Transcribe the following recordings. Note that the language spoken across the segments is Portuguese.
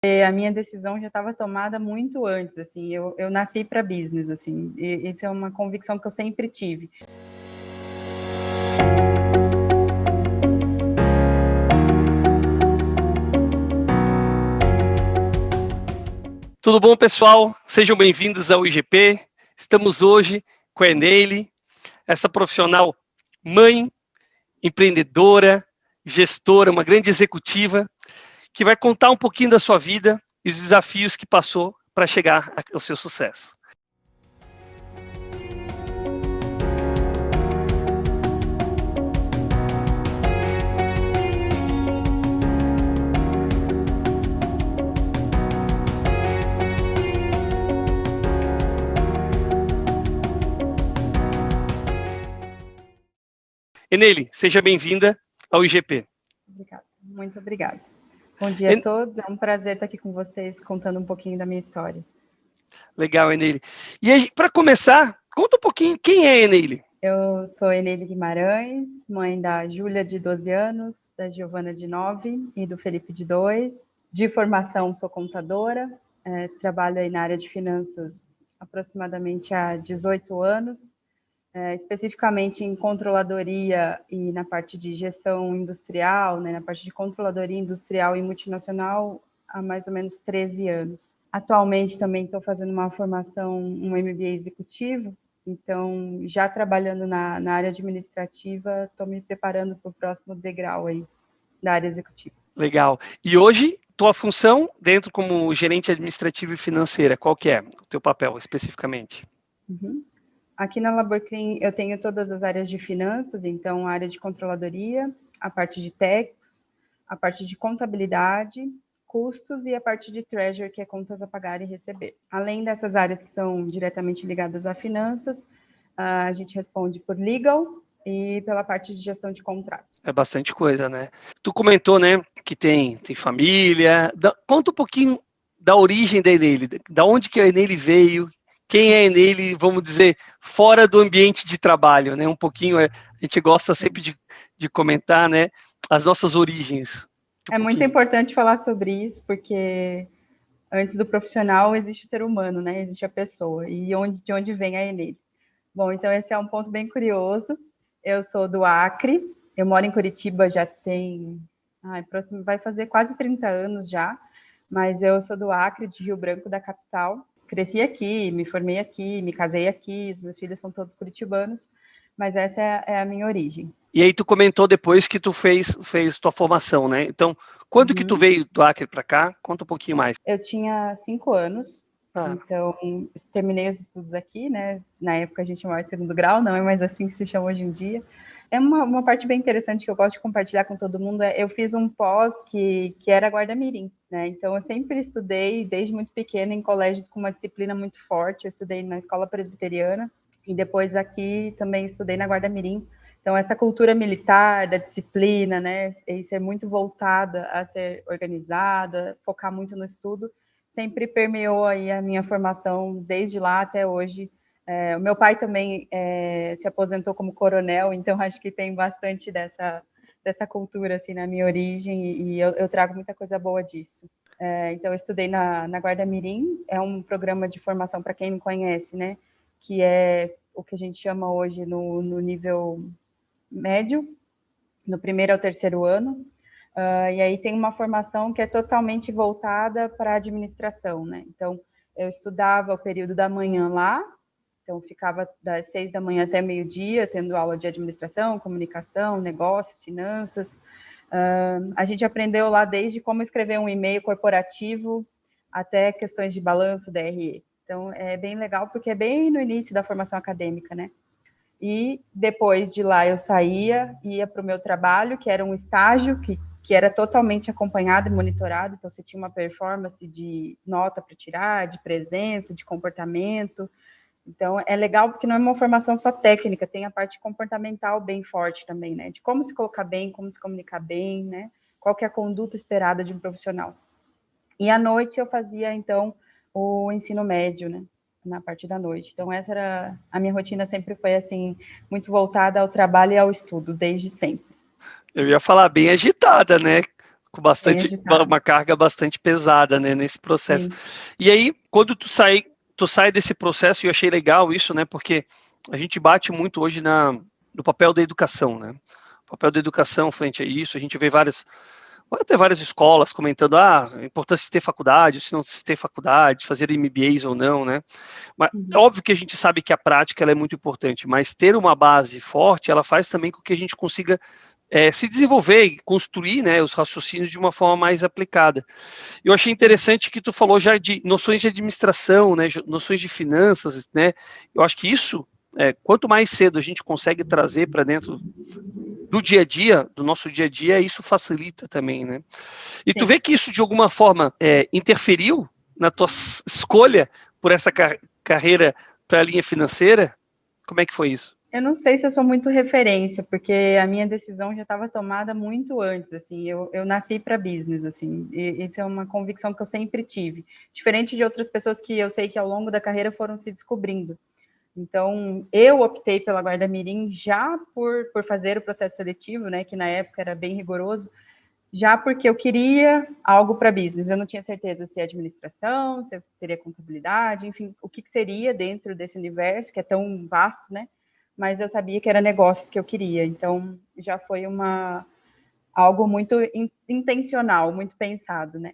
a minha decisão já estava tomada muito antes, assim, eu nasci para business, assim, e isso é uma convicção que eu sempre tive. Tudo bom, pessoal? Sejam bem-vindos ao IGP. Estamos hoje com a Eneile, essa profissional mãe, empreendedora, gestora, uma grande executiva, que vai contar um pouquinho da sua vida e os desafios que passou para chegar ao seu sucesso. Eneile, seja bem-vinda ao IGP. Obrigada, muito obrigada. Bom dia a todos, é um prazer estar aqui com vocês, contando um pouquinho da minha história. Legal, Eneile. E para começar, conta um pouquinho quem é a Eneile. Eu sou Eneile Guimarães, mãe da Júlia, de 12 anos, da Giovana, de 9, e do Felipe, de 2. De formação, sou contadora, trabalho aí na área de finanças aproximadamente há 18 anos, especificamente em controladoria e na parte de gestão industrial, né, na parte de controladoria industrial e multinacional há mais ou menos 13 anos. Atualmente também estou fazendo uma formação, um MBA executivo, então já trabalhando na área administrativa, estou me preparando para o próximo degrau aí da área executiva. Legal. E hoje, tua função dentro como gerente administrativo e financeira, qual que é o teu papel especificamente? Aqui na Labor Clean eu tenho todas as áreas de finanças, então a área de controladoria, a parte de tax, a parte de contabilidade, custos e a parte de treasury, que é contas a pagar e receber. Além dessas áreas que são diretamente ligadas a finanças, a gente responde por legal e pela parte de gestão de contratos. É bastante coisa, né? Tu comentou, né, que tem família. Conta um pouquinho da origem da Eneile, da onde que a Eneile veio, quem é a Eneile, vamos dizer, fora do ambiente de trabalho, né? Um pouquinho, a gente gosta sempre de comentar, né, as nossas origens. É muito importante falar sobre isso, porque antes do profissional existe o ser humano, né? Existe a pessoa. E de onde vem a Eneile? Bom, então esse é um ponto bem curioso. Eu sou do Acre, eu moro em Curitiba já tem... vai fazer quase 30 anos já, mas eu sou do Acre, de Rio Branco, da capital. Cresci aqui, me formei aqui, me casei aqui, os meus filhos são todos curitibanos, mas essa é a minha origem. E aí tu comentou depois que tu fez tua formação, né? Então, quando que tu veio do Acre para cá? Conta um pouquinho mais. Eu tinha 5 anos, então terminei os estudos aqui, né? Na época a gente chamava de segundo grau, não é mais assim que se chama hoje em dia. É uma parte bem interessante que eu gosto de compartilhar com todo mundo, eu fiz um pós que era guarda-mirim, né? Então eu sempre estudei, desde muito pequena, em colégios com uma disciplina muito forte. Eu estudei na escola presbiteriana e depois aqui também estudei na guarda-mirim. Então, essa cultura militar, da disciplina, né, e ser muito voltada a ser organizada, focar muito no estudo, sempre permeou aí a minha formação desde lá até hoje. O meu pai também se aposentou como coronel, então acho que tem bastante dessa cultura assim, na minha origem, e eu trago muita coisa boa disso. Então, eu estudei na Guarda-Mirim, é um programa de formação, para quem me conhece, né, que é o que a gente chama hoje no nível médio, no primeiro ao terceiro ano, e aí tem uma formação que é totalmente voltada para a administração, né? Então, eu estudava o período da manhã lá, então ficava das 6 da manhã até meio-dia, tendo aula de administração, comunicação, negócios, finanças. A gente aprendeu lá desde como escrever um e-mail corporativo até questões de balanço, DRE. Então, é bem legal, porque é bem no início da formação acadêmica, né? E depois de lá eu saía, ia para o meu trabalho, que era um estágio que era totalmente acompanhado e monitorado, então você tinha uma performance de nota para tirar, de presença, de comportamento. Então é legal porque não é uma formação só técnica, tem a parte comportamental bem forte também, né? De como se colocar bem, como se comunicar bem, né? Qual que é a conduta esperada de um profissional. E à noite eu fazia, então, o ensino médio, né? Na parte da noite. Então, essa era a minha rotina, sempre foi assim, muito voltada ao trabalho e ao estudo, desde sempre. Eu ia falar bem agitada, né? com uma carga bastante pesada, né, nesse processo. Sim. E aí, quando tu sai desse processo, e eu achei legal isso, né, porque a gente bate muito hoje no papel da educação, né, o papel da educação frente a isso, a gente vê até várias escolas comentando a importância de ter faculdade, se não se ter faculdade, fazer MBAs ou não, né, mas é óbvio que a gente sabe que a prática ela é muito importante, mas ter uma base forte, ela faz também com que a gente consiga se desenvolver e construir, né, os raciocínios de uma forma mais aplicada. Eu achei interessante que tu falou já de noções de administração, né, noções de finanças, né, eu acho que isso, quanto mais cedo a gente consegue trazer para dentro do dia a dia, do nosso dia a dia, isso facilita também, né. E tu vê que isso de alguma forma interferiu na tua escolha por essa carreira para a linha financeira? Como é que foi isso? Eu não sei se eu sou muito referência, porque a minha decisão já estava tomada muito antes, assim, eu nasci para business, assim, e isso é uma convicção que eu sempre tive, diferente de outras pessoas que eu sei que ao longo da carreira foram se descobrindo. Então, eu optei pela Guarda-Mirim já por fazer o processo seletivo, né, que na época era bem rigoroso, já porque eu queria algo para business, eu não tinha certeza se é administração, se seria contabilidade, enfim, o que seria dentro desse universo, que é tão vasto, né, mas eu sabia que era negócios que eu queria, então já foi algo muito intencional, muito pensado, né.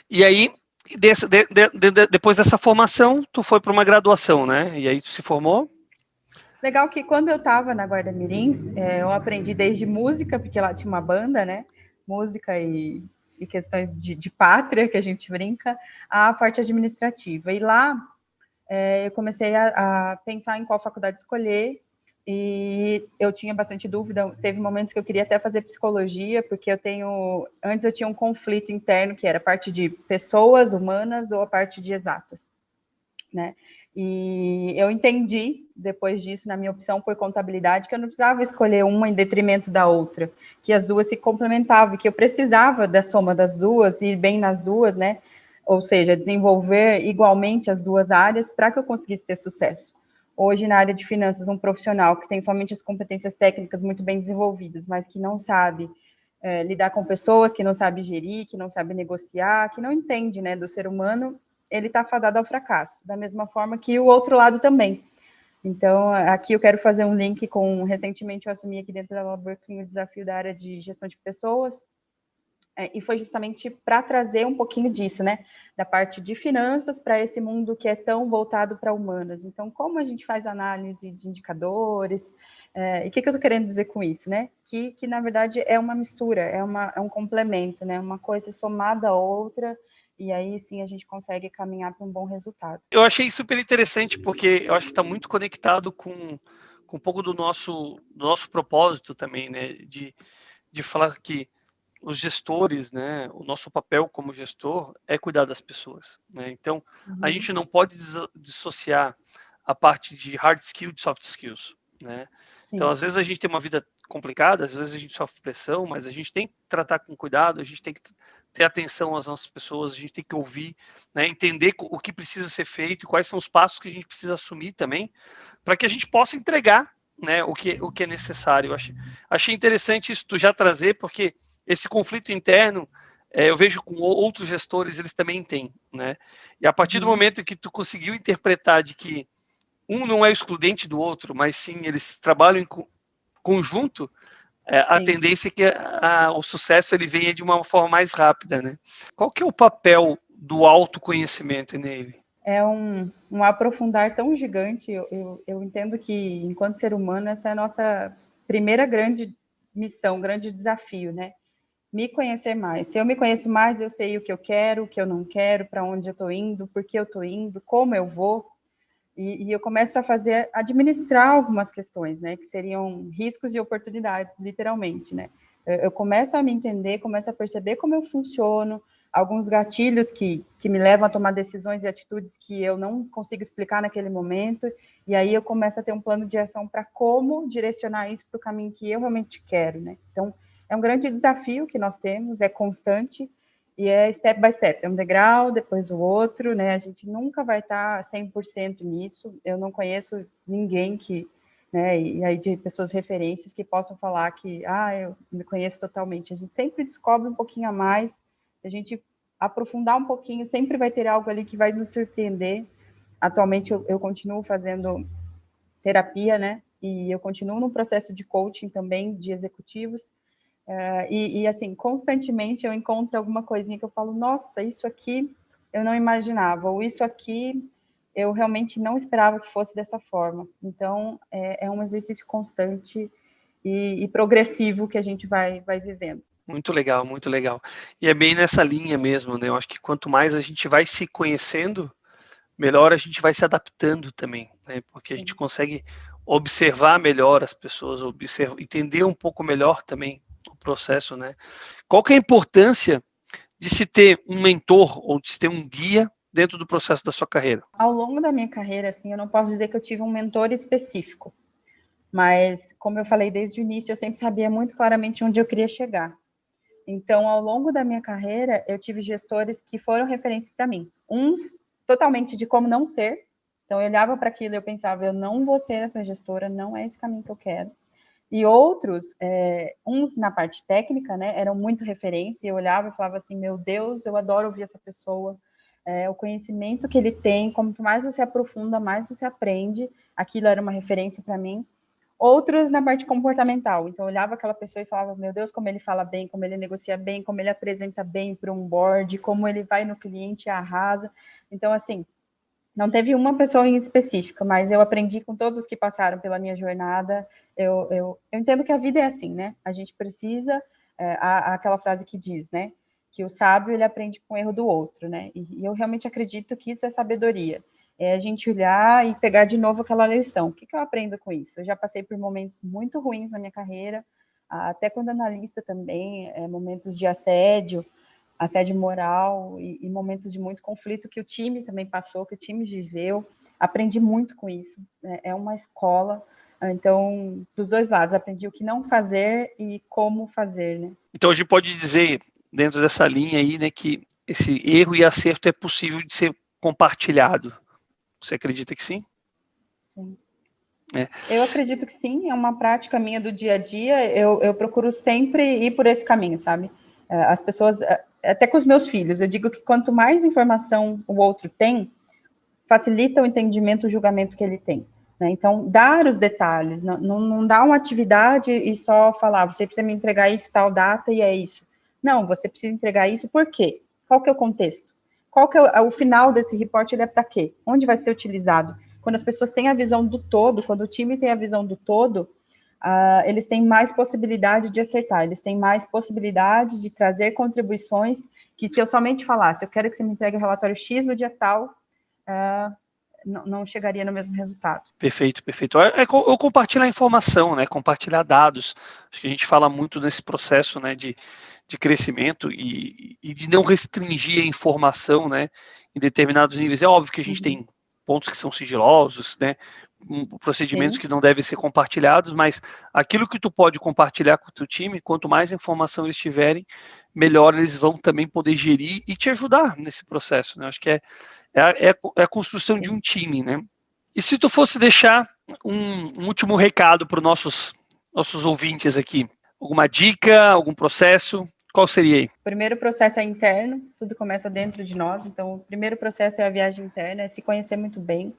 E aí, depois dessa formação, tu foi para uma graduação, né? E aí tu se formou? Legal que quando eu estava na Guarda-Mirim, eu aprendi desde música, porque lá tinha uma banda, né? Música e questões de pátria, que a gente brinca, a parte administrativa. E lá eu comecei a pensar em qual faculdade escolher, e eu tinha bastante dúvida. Teve momentos que eu queria até fazer psicologia, porque antes eu tinha um conflito interno, que era a parte de pessoas humanas ou a parte de exatas, né? E eu entendi, depois disso, na minha opção por contabilidade, que eu não precisava escolher uma em detrimento da outra, que as duas se complementavam, que eu precisava da soma das duas, ir bem nas duas, né? Ou seja, desenvolver igualmente as duas áreas para que eu conseguisse ter sucesso. Hoje, na área de finanças, um profissional que tem somente as competências técnicas muito bem desenvolvidas, mas que não sabe lidar com pessoas, que não sabe gerir, que não sabe negociar, que não entende, né, do ser humano, ele está fadado ao fracasso, da mesma forma que o outro lado também. Então, aqui eu quero fazer um link recentemente eu assumi aqui dentro da Berkeley o desafio da área de gestão de pessoas, e foi justamente para trazer um pouquinho disso, né, da parte de finanças para esse mundo que é tão voltado para humanas. Então, como a gente faz análise de indicadores, e o que eu estou querendo dizer com isso, né, que na verdade é uma mistura, é um complemento, né, uma coisa somada a outra, e aí sim a gente consegue caminhar para um bom resultado. Eu achei super interessante, porque eu acho que está muito conectado com um pouco do nosso propósito também, né? De falar que os gestores, né? O nosso papel como gestor é cuidar das pessoas, né? Então, a gente não pode dissociar a parte de hard skill de soft skills, né? Sim. Então, às vezes a gente tem uma vida complicada, às vezes a gente sofre pressão, mas a gente tem que tratar com cuidado, a gente tem que ter atenção às nossas pessoas, a gente tem que ouvir, né, entender o que precisa ser feito, quais são os passos que a gente precisa assumir também, para que a gente possa entregar, né, o que é necessário. Eu achei interessante isso tu já trazer, porque esse conflito interno eu vejo com outros gestores, eles também têm, né? E a partir do momento que tu conseguiu interpretar de que um não é excludente do outro, mas sim eles trabalham em conjunto, a tendência é que o sucesso ele venha de uma forma mais rápida, né? Qual que é o papel do autoconhecimento nele? É um aprofundar tão gigante. Eu entendo que, enquanto ser humano, essa é a nossa primeira grande missão, grande desafio, né? Me conhecer mais. Se eu me conheço mais, eu sei o que eu quero, o que eu não quero, para onde eu estou indo, por que eu estou indo, como eu vou. E eu começo a administrar algumas questões, né? Que seriam riscos e oportunidades, literalmente, né? Eu começo a me entender, começo a perceber como eu funciono, alguns gatilhos que me levam a tomar decisões e atitudes que eu não consigo explicar naquele momento, e aí eu começo a ter um plano de ação para como direcionar isso para o caminho que eu realmente quero, né? Então, é um grande desafio que nós temos, é constante, e é step by step, é um degrau, depois o outro, né? A gente nunca vai estar 100% nisso. Eu não conheço ninguém que né, e aí de pessoas referências que possam falar que, eu me conheço totalmente. A gente sempre descobre um pouquinho a mais, a gente aprofundar um pouquinho, sempre vai ter algo ali que vai nos surpreender. Atualmente eu continuo fazendo terapia, né, e eu continuo no processo de coaching também, de executivos, e assim, constantemente eu encontro alguma coisinha que eu falo, nossa, isso aqui eu não imaginava, ou isso aqui eu realmente não esperava que fosse dessa forma. Então, é um exercício constante e progressivo que a gente vai vivendo. Muito legal, muito legal. E é bem nessa linha mesmo, né? Eu acho que quanto mais a gente vai se conhecendo, melhor a gente vai se adaptando também, né? Porque Sim. A gente consegue observar melhor as pessoas, entender um pouco melhor também o processo, né? Qual que é a importância de se ter um mentor ou de se ter um guia dentro do processo da sua carreira? Ao longo da minha carreira, assim, eu não posso dizer que eu tive um mentor específico, mas, como eu falei desde o início, eu sempre sabia muito claramente onde eu queria chegar. Então, ao longo da minha carreira, eu tive gestores que foram referência para mim. Uns totalmente de como não ser. Então, eu olhava para aquilo e eu pensava, eu não vou ser essa gestora, não é esse caminho que eu quero. E outros, uns na parte técnica, né, eram muito referência, e eu olhava e falava assim, meu Deus, eu adoro ouvir essa pessoa, o conhecimento que ele tem, quanto mais você aprofunda, mais você aprende, aquilo era uma referência para mim. Outros na parte comportamental, então eu olhava aquela pessoa e falava, meu Deus, como ele fala bem, como ele negocia bem, como ele apresenta bem para um board, como ele vai no cliente e arrasa. Então, assim, não teve uma pessoa em específica, mas eu aprendi com todos os que passaram pela minha jornada. Eu entendo que a vida é assim, né? A gente precisa, aquela frase que diz, né? Que o sábio, ele aprende com o erro do outro, né? E eu realmente acredito que isso é sabedoria. É a gente olhar e pegar de novo aquela lição. O que eu aprendo com isso? Eu já passei por momentos muito ruins na minha carreira, até quando analista também, momentos de assédio moral e momentos de muito conflito que o time também passou, que o time viveu. Aprendi muito com isso. É uma escola. Então, dos dois lados, aprendi o que não fazer e como fazer, né? Então, a gente pode dizer, dentro dessa linha aí, né, que esse erro e acerto é possível de ser compartilhado. Você acredita que sim? Sim. Eu acredito que sim, é uma prática minha do dia a dia, eu procuro sempre ir por esse caminho, sabe? As pessoas, até com os meus filhos, eu digo que quanto mais informação o outro tem, facilita o entendimento, o julgamento que ele tem. Né? Então, dar os detalhes, não dá uma atividade e só falar, você precisa me entregar isso, tal data, e é isso. Não, você precisa entregar isso, por quê? Qual que é o contexto? Qual que é o final desse report, ele é para quê? Onde vai ser utilizado? Quando as pessoas têm a visão do todo, quando o time tem a visão do todo, eles têm mais possibilidade de acertar, eles têm mais possibilidade de trazer contribuições que se eu somente falasse, eu quero que você me entregue o relatório X no dia tal, não chegaria no mesmo resultado. Perfeito, perfeito. Eu compartilhar informação, né? Compartilhar dados. Acho que a gente fala muito nesse processo, né, de crescimento e de não restringir a informação, né, em determinados níveis. É óbvio que a gente tem pontos que são sigilosos, né, procedimentos Sim. que não devem ser compartilhados, mas aquilo que tu pode compartilhar com o teu time, quanto mais informação eles tiverem, melhor eles vão também poder gerir e te ajudar nesse processo, né? Acho que é a construção Sim. de um time, né? E se tu fosse deixar um último recado para os nossos ouvintes aqui, alguma dica, algum processo, qual seria aí? O primeiro processo é interno, tudo começa dentro de nós, então o primeiro processo é a viagem interna, é se conhecer muito bem,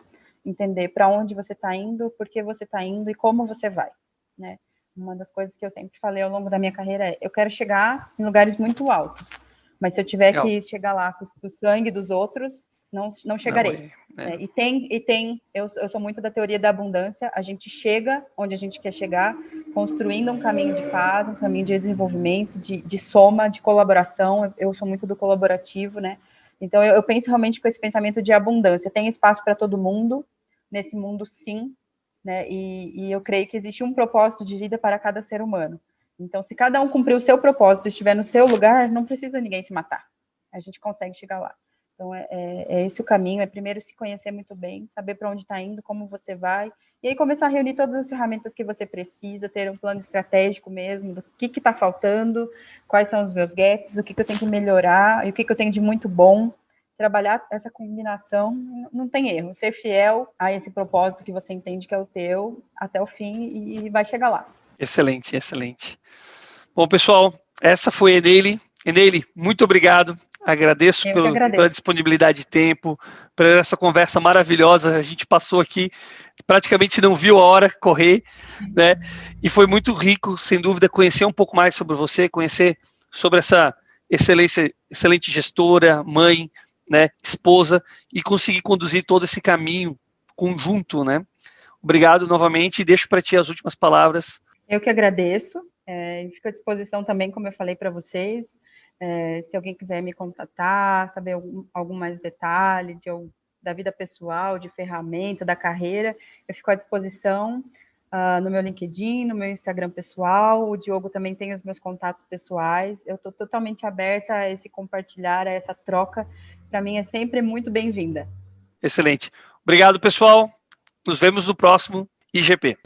entender para onde você está indo, por que você está indo e como você vai, né? Uma das coisas que eu sempre falei ao longo da minha carreira é, eu quero chegar em lugares muito altos, mas se eu tiver Legal. Que chegar lá com o sangue dos outros, não chegarei. E tem eu sou muito da teoria da abundância, a gente chega onde a gente quer chegar, construindo um caminho de paz, um caminho de desenvolvimento, de soma, de colaboração, eu sou muito do colaborativo, né? Então, eu penso realmente com esse pensamento de abundância, tem espaço para todo mundo, nesse mundo sim, né? E eu creio que existe um propósito de vida para cada ser humano. Então, se cada um cumprir o seu propósito e estiver no seu lugar, não precisa ninguém se matar, a gente consegue chegar lá. Então, é esse o caminho, é primeiro se conhecer muito bem, saber para onde está indo, como você vai, e aí começar a reunir todas as ferramentas que você precisa, ter um plano estratégico mesmo, do que está faltando, quais são os meus gaps, o que eu tenho que melhorar, e o que eu tenho de muito bom, trabalhar essa combinação, não tem erro. Ser fiel a esse propósito que você entende que é o teu até o fim e vai chegar lá. Excelente, excelente. Bom, pessoal, essa foi a Eneile. Eneile, muito obrigado. Agradeço pela disponibilidade de tempo, por essa conversa maravilhosa. A gente passou aqui, praticamente não viu a hora correr, né? E foi muito rico, sem dúvida, conhecer um pouco mais sobre você, conhecer sobre essa excelente gestora, mãe, né, esposa, e conseguir conduzir todo esse caminho conjunto, né? Obrigado novamente e deixo para ti as últimas palavras. Eu que agradeço. Fico à disposição também, como eu falei para vocês. Se alguém quiser me contatar, saber algum mais detalhe da vida pessoal, de ferramenta, da carreira, eu fico à disposição no meu LinkedIn, no meu Instagram pessoal. O Diogo também tem os meus contatos pessoais. Eu estou totalmente aberta a esse compartilhar, a essa troca. Para mim é sempre muito bem-vinda. Excelente. Obrigado, pessoal. Nos vemos no próximo IGP.